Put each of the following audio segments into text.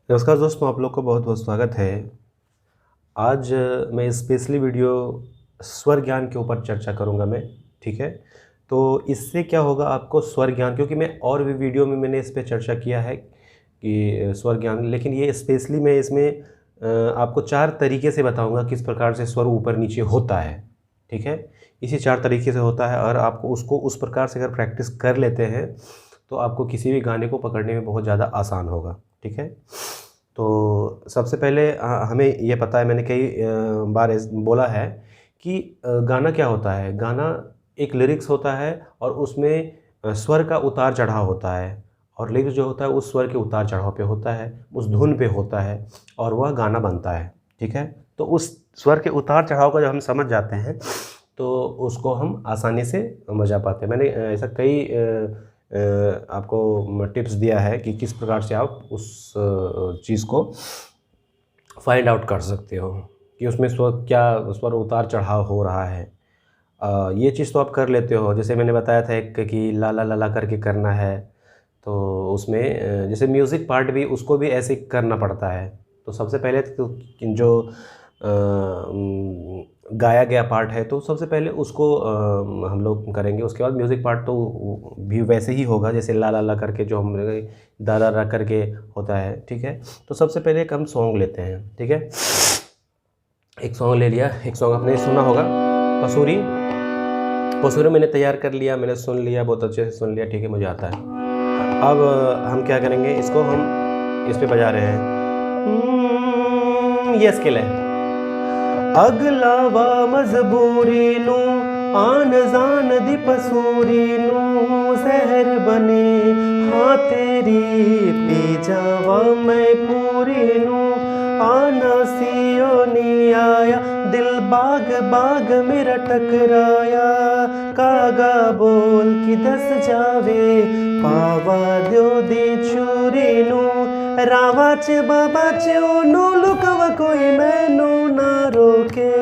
नमस्कार दोस्तों, आप लोग को बहुत बहुत स्वागत है। आज मैं स्पेशली वीडियो स्वर ज्ञान के ऊपर चर्चा करूंगा मैं। ठीक है, तो इससे क्या होगा आपको स्वर ज्ञान, क्योंकि मैं और भी वीडियो में मैंने इस पे चर्चा किया है कि स्वर ज्ञान, लेकिन ये स्पेशली मैं इसमें आपको 4 तरीके से बताऊंगा किस प्रकार से स्वर ऊपर नीचे होता है। ठीक है, इसी 4 तरीके से होता है और आपको उसको उस प्रकार से अगर प्रैक्टिस कर लेते हैं तो आपको किसी भी गाने को पकड़ने में बहुत ज़्यादा आसान होगा। ठीक है, तो सबसे पहले हमें ये पता है, मैंने कई बार बोला है कि गाना क्या होता है। गाना एक लिरिक्स होता है और उसमें स्वर का उतार चढ़ाव होता है, और लिरिक्स जो होता है उस स्वर के उतार चढ़ाव पे होता है, उस धुन पे होता है और वह गाना बनता है। ठीक है, तो उस स्वर के उतार चढ़ाव को जब हम समझ जाते हैं तो उसको हम आसानी से बजा पाते हैं। मैंने ऐसा कई आपको टिप्स दिया है कि किस प्रकार से आप उस चीज़ को फाइंड आउट कर सकते हो कि उसमें स्वर उतार चढ़ाव हो रहा है। ये चीज़ तो आप कर लेते हो। जैसे मैंने बताया था एक कि ला ला ला ला करके करना है, तो उसमें जैसे म्यूज़िक पार्ट भी उसको भी ऐसे करना पड़ता है। तो सबसे पहले तो जो गाया गया पार्ट है तो सबसे पहले उसको हम लोग करेंगे। उसके बाद म्यूज़िक पार्ट तो भी वैसे ही होगा जैसे ला ला ला करके जो हम दा दा रा करके होता है। ठीक है, तो सबसे पहले एक हम सॉन्ग लेते हैं। ठीक है, एक सॉन्ग ले लिया, एक सॉन्ग आपने सुना होगा पसूरी। पसूरी मैंने तैयार कर लिया, मैंने सुन लिया, बहुत अच्छे से सुन लिया। ठीक है, मुझे आता है। अब हम क्या करेंगे, इसको हम इस पे बजा रहे हैं। ये स्केल है। अगलावा मजबूरी नू आन जान दी पसूरी नू सहर बने हाँ तेरी पी जावा मैं पूरी नू आना सियो नी आया दिल बाग बाग मेरा टकराया कागा बोल की दस जावे पावा दो दी चूरी नू रावा च बाबा च नो लुकवा कोई मैनू ना रोके।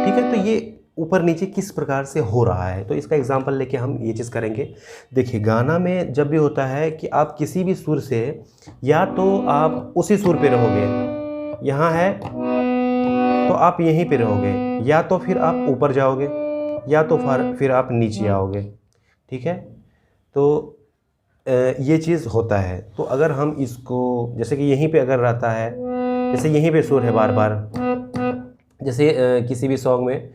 ठीक है, तो ये ऊपर नीचे किस प्रकार से हो रहा है, तो इसका एग्जांपल लेके हम ये चीज़ करेंगे। देखिए, गाना में जब भी होता है कि आप किसी भी सुर से, या तो आप उसी सुर पे रहोगे, यहाँ है तो आप यहीं पे रहोगे, या तो फिर आप ऊपर जाओगे, या तो फिर आप नीचे आओगे। ठीक है, तो ये चीज़ होता है। तो अगर हम इसको, जैसे कि यहीं पे अगर रहता है, जैसे यहीं पे सुर है बार बार, जैसे किसी भी सॉन्ग में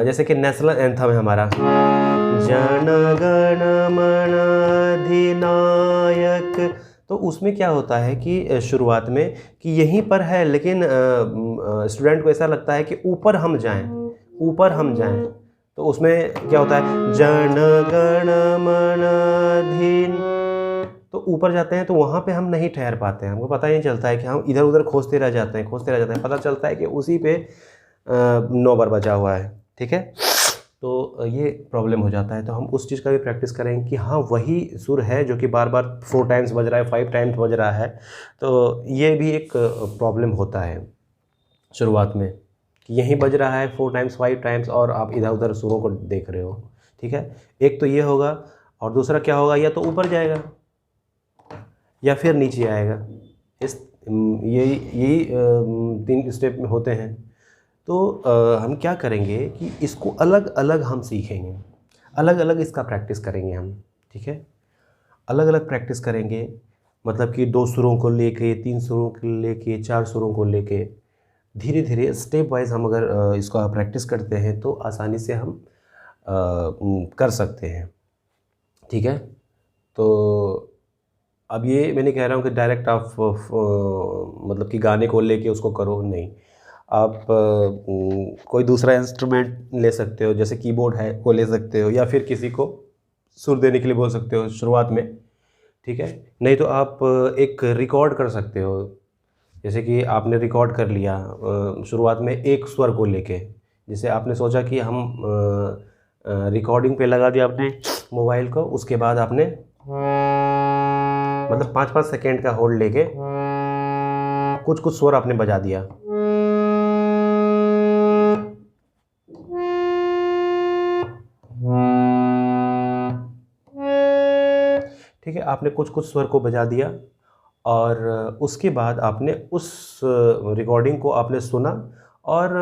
जैसे कि नेशनल एंथम है हमारा, जन गण मन अधिनायक, तो उसमें क्या होता है कि शुरुआत में कि यहीं पर है, लेकिन स्टूडेंट को ऐसा लगता है कि ऊपर हम जाएं, ऊपर हम जाएं। तो उसमें क्या होता है, जन गण मन अधिन, तो ऊपर जाते हैं तो वहाँ पे हम नहीं ठहर पाते हैं, हमको पता ही नहीं चलता है कि हम इधर उधर खोजते रह जाते हैं, खोजते रह जाते हैं, पता चलता है कि उसी पे 9 बार बजा हुआ है। ठीक है, तो ये प्रॉब्लम हो जाता है। तो हम उस चीज़ का भी प्रैक्टिस करेंगे कि हाँ वही सुर है जो कि बार बार 4 टाइम्स बज रहा है, 5 टाइम्स बज रहा है। तो ये भी एक प्रॉब्लम होता है शुरुआत में कि यहीं बज रहा है 4 टाइम्स 5 टाइम्स और आप इधर उधर सुरों को देख रहे हो। ठीक है, एक तो ये होगा, और दूसरा क्या होगा, या तो ऊपर जाएगा या फिर नीचे आएगा। इस यही यही 3 स्टेप में होते हैं। तो हम क्या करेंगे कि इसको अलग अलग हम सीखेंगे, अलग अलग इसका प्रैक्टिस करेंगे हम। ठीक है, अलग अलग प्रैक्टिस करेंगे, मतलब कि 2 सुरों को लेके, 3 सुरों को लेके, 4 सुरों को लेके, धीरे धीरे स्टेप वाइज हम अगर इसका प्रैक्टिस करते हैं तो आसानी से हम कर सकते हैं। ठीक है, तो अब ये मैं नहीं कह रहा हूँ कि डायरेक्ट आप मतलब कि गाने को लेके उसको करो, नहीं। आप कोई दूसरा इंस्ट्रूमेंट ले सकते हो, जैसे कीबोर्ड है वो ले सकते हो, या फिर किसी को सुर देने के लिए बोल सकते हो शुरुआत में। ठीक है, नहीं तो आप एक रिकॉर्ड कर सकते हो, जैसे कि आपने रिकॉर्ड कर लिया शुरुआत में एक स्वर को लेके। जैसे आपने सोचा कि हम रिकॉर्डिंग पे लगा दिया आपने मोबाइल को, उसके बाद आपने मतलब 5-5 सेकेंड का होल्ड लेके कुछ कुछ स्वर आपने बजा दिया। ठीक है, आपने कुछ कुछ स्वर को बजा दिया और उसके बाद आपने उस रिकॉर्डिंग को आपने सुना और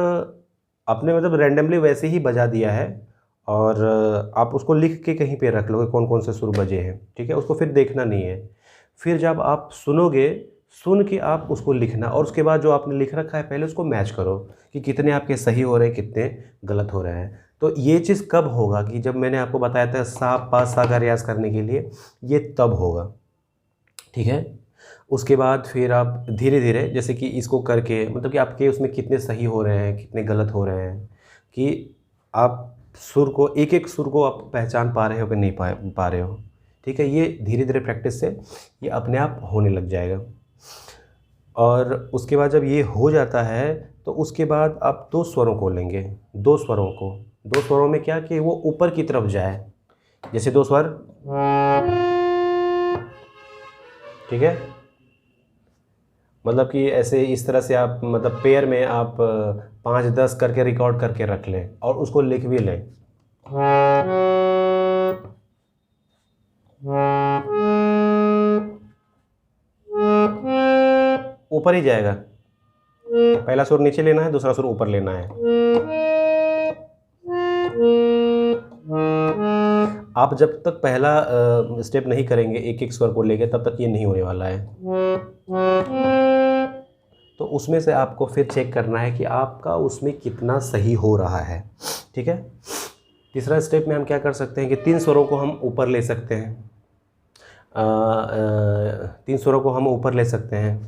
आपने मतलब रैंडमली वैसे ही बजा दिया है, और आप उसको लिख के कहीं पे रख लो कौन कौन से सुर बजे हैं, ठीक है। उसको फिर देखना नहीं है। फिर जब आप सुनोगे, सुन के आप उसको लिखना, और उसके बाद जो आपने लिख रखा है पहले उसको मैच करो कि कितने आपके सही हो रहे हैं, कितने गलत हो रहे हैं। तो ये चीज़ कब होगा कि जब मैंने आपको बताया था सा पा सा का रियाज़ करने के लिए, ये तब होगा, ठीक है। उसके बाद फिर आप धीरे धीरे जैसे कि इसको करके मतलब कि आपके उसमें कितने सही हो रहे हैं, कितने गलत हो रहे हैं, कि आप सुर को एक एक सुर को आप पहचान पा रहे हो कि नहीं पा रहे हो, ठीक है। ये धीरे धीरे प्रैक्टिस से ये अपने आप होने लग जाएगा। और उसके बाद जब ये हो जाता है तो उसके बाद आप दो स्वरों को लेंगे, दो स्वरों में क्या कि वो ऊपर की तरफ जाए, जैसे दो स्वर, ठीक है। मतलब कि ऐसे इस तरह से आप मतलब पेयर में आप 5-10 करके रिकॉर्ड करके रख लें और उसको लिख भी लें। ऊपर ही जाएगा, पहला सुर नीचे लेना है, दूसरा सुर ऊपर लेना है। आप जब तक पहला स्टेप नहीं करेंगे एक एक स्वर को लेके, तब तक ये नहीं होने वाला है। तो उसमें से आपको फिर चेक करना है कि आपका उसमें कितना सही हो रहा है, ठीक है। तीसरा स्टेप में हम क्या कर सकते हैं कि 3 स्वरों को हम ऊपर ले सकते हैं। 3 स्वरों को हम ऊपर ले सकते हैं।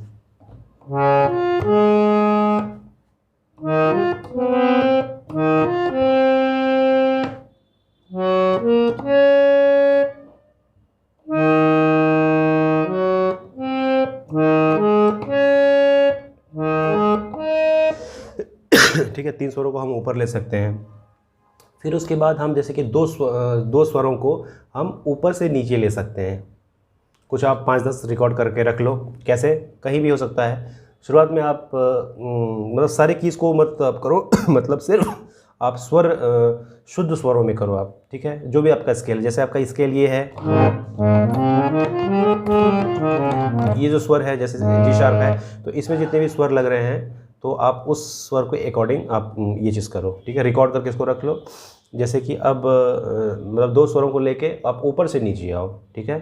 ठीक है, 3 स्वरों को हम ऊपर ले सकते हैं। फिर उसके बाद हम जैसे कि दो स्वरों को हम ऊपर से नीचे ले सकते हैं। कुछ आप 5-10 रिकॉर्ड करके रख लो, कैसे, कहीं भी हो सकता है। शुरुआत में आप मतलब सारे कीज़ को मत आप करो मतलब सिर्फ आप स्वर शुद्ध स्वरों में करो आप, ठीक है। जो भी आपका स्केल, जैसे आपका स्केल ये है, ये जो स्वर है जैसे जी शार्प है, तो इसमें जितने भी स्वर लग रहे हैं तो आप उस स्वर के अकॉर्डिंग आप ये चीज़ करो, ठीक है। रिकॉर्ड करके इसको रख लो। जैसे कि अब मतलब 2 स्वरों को लेके आप ऊपर से नीचे आओ, ठीक है।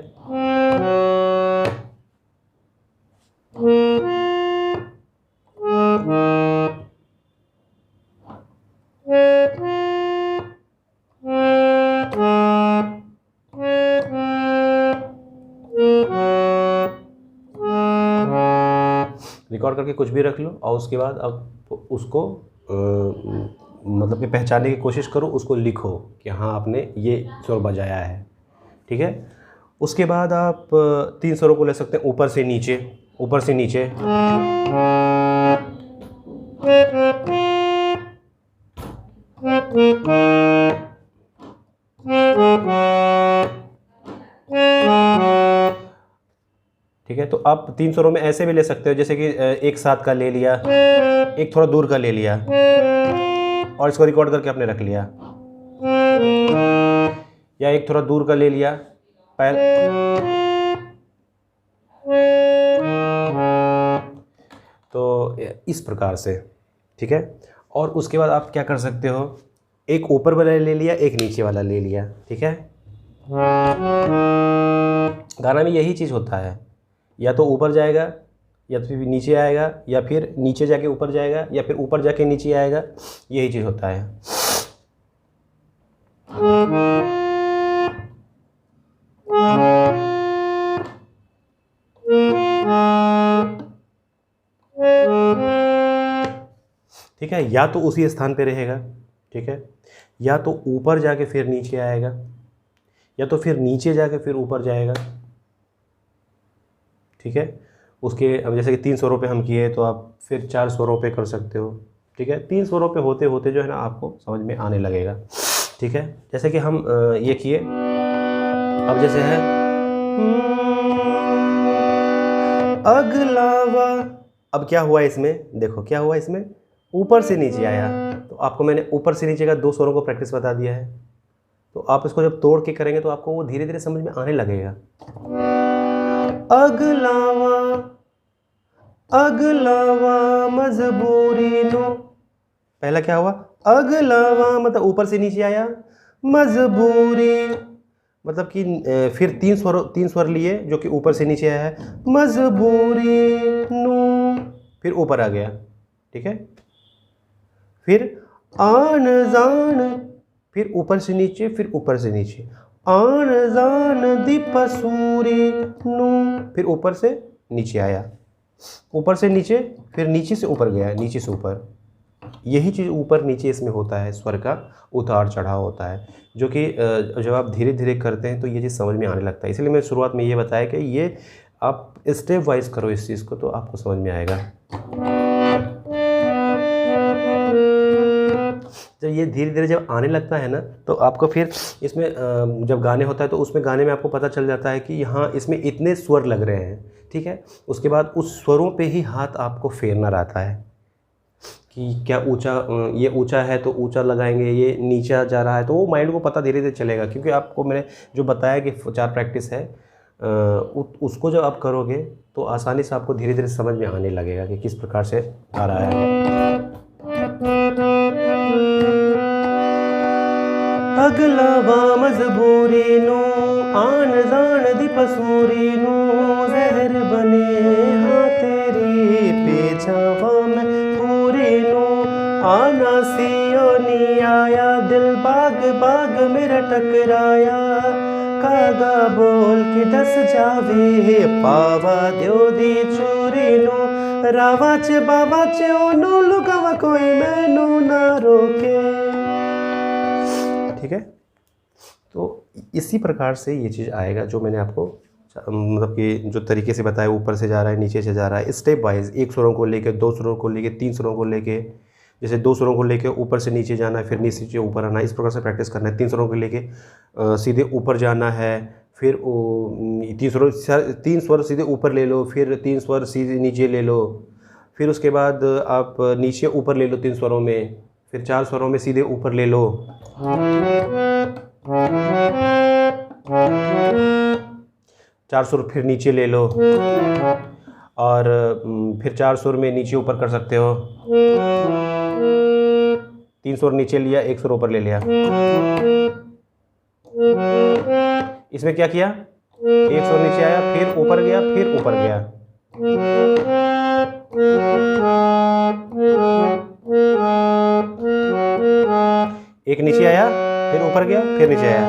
रिकॉर्ड करके कुछ भी रख लो और उसके बाद अब उसको मतलब कि पहचानने की कोशिश करो, उसको लिखो कि हाँ आपने ये स्वर बजाया है, ठीक है। उसके बाद आप 3 स्वरों को ले सकते हैं ऊपर से नीचे, ऊपर से नीचे, ठीक है। तो आप 3 स्वरों में ऐसे भी ले सकते हो जैसे कि एक साथ का ले लिया, एक थोड़ा दूर का ले लिया और इसको रिकॉर्ड करके आपने रख लिया, या एक थोड़ा दूर का ले लिया तो इस प्रकार से, ठीक है। और उसके बाद आप क्या कर सकते हो, एक ऊपर वाला ले लिया, एक नीचे वाला ले लिया, ठीक है। गाना में यही चीज़ होता है, या तो ऊपर जाएगा या तो फिर नीचे आएगा, या फिर नीचे जाके ऊपर जाएगा, या फिर ऊपर जाके नीचे आएगा, यही चीज़ होता है। ठीक है, या तो उसी स्थान पे रहेगा, ठीक है, या तो ऊपर जाके फिर नीचे आएगा, या तो फिर नीचे जाके फिर ऊपर जाएगा, ठीक है। उसके अब जैसे कि 3 स्वरों पे हम किए तो आप फिर 4 स्वरों पे कर सकते हो, ठीक है। 3 स्वरों पे होते होते जो है ना आपको समझ में आने लगेगा, ठीक है। जैसे कि हम ये किए, अब जैसे है अगलावा, अब क्या हुआ इसमें, देखो क्या हुआ इसमें, ऊपर से नीचे आया। तो आपको मैंने ऊपर से नीचे का 2 स्वरों को प्रैक्टिस बता दिया है, तो आप इसको जब तोड़ के करेंगे तो आपको वो धीरे धीरे समझ में आने लगेगा। अगलावा अगलावा मजबूरी नो। पहला क्या हुआ, अगलावा मतलब ऊपर से नीचे आया, मजबूरी मतलब कि फिर तीन स्वर लिए जो कि ऊपर से नीचे आया है, मजबूरी नू, फिर ऊपर आ गया, ठीक है। फिर आन जान, फिर ऊपर से नीचे, फिर ऊपर से नीचे, आन जान दीपसूरी नू, फिर ऊपर से नीचे आया, ऊपर से नीचे, फिर नीचे से ऊपर गया, नीचे से ऊपर। यही चीज़ ऊपर नीचे इसमें होता है, स्वर का उतार चढ़ाव होता है, जो कि जब आप धीरे धीरे करते हैं तो ये चीज़ समझ में आने लगता है। इसलिए मैं शुरुआत में ये बताया कि ये आप स्टेप वाइज करो इस चीज़ को, तो आपको समझ में आएगा। जब ये धीरे धीरे जब आने लगता है ना, तो आपको फिर इसमें जब गाने होता है तो उसमें गाने में आपको पता चल जाता है कि यहाँ इसमें इतने स्वर लग रहे हैं, ठीक है। उसके बाद उस स्वरों पे ही हाथ आपको फेरना रहता है कि क्या ऊंचा, ये ऊंचा है तो ऊंचा लगाएंगे, ये नीचा जा रहा है, तो वो माइंड को पता धीरे धीरे चलेगा। क्योंकि आपको मैंने जो बताया कि 4 प्रैक्टिस है, उसको जब आप करोगे तो आसानी से आपको धीरे धीरे समझ में आने लगेगा कि किस प्रकार से आ रहा है। अगलावा मजबूरी नो, आन जान दीपसूरी नो, जहर बने हाँ तेरी पेछावा में पूरी नो, आना सियो नी आया, दिल बाग बाग मेरा टकराया, कागा बोल के दस जावे, पावा द्यो दी चूरी नो, रावा चे बाबा चे ओनू लुगावा कोई मैनू ना रोके, ठीक है। तो इसी प्रकार से ये चीज़ आएगा जो मैंने आपको मतलब कि जो तरीके से बताया, ऊपर से जा रहा है, नीचे से जा रहा है, स्टेप वाइज, 1 स्वरों को लेके, 2 स्वरों को लेके, 3 स्वरों को लेके, जैसे 2 स्वरों को लेके ऊपर से नीचे जाना है, फिर नीचे से ऊपर आना है, इस प्रकार से प्रैक्टिस करना है। 3 स्वरों को लेके सीधे ऊपर जाना है, फिर 3 स्वर सीधे ऊपर ले लो, फिर 3 स्वर सीधे नीचे ले लो, फिर उसके बाद आप नीचे ऊपर ले लो 3 स्वरों में, फिर 4 स्वरों में सीधे ऊपर ले लो, 4 सुर फिर नीचे ले लो, और फिर 4 सुर में नीचे ऊपर कर सकते हो। 3 सुर नीचे लिया, 1 सुर ऊपर ले लिया। इसमें क्या किया, 1 सुर नीचे आया, फिर ऊपर गया, फिर ऊपर गया। एक नीचे आया, फिर ऊपर गया, फिर नीचे आया,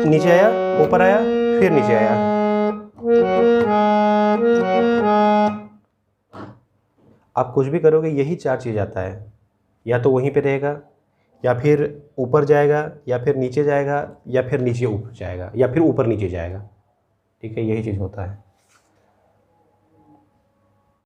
नीचे आया, ऊपर आया, फिर नीचे आया। आप कुछ भी करोगे यही 4 चीज़ आता है, या तो वहीं पे रहेगा, या फिर ऊपर जाएगा, या फिर नीचे जाएगा, या फिर नीचे ऊपर जाएगा, या फिर ऊपर नीचे जाएगा, ठीक है। यही चीज़ होता है।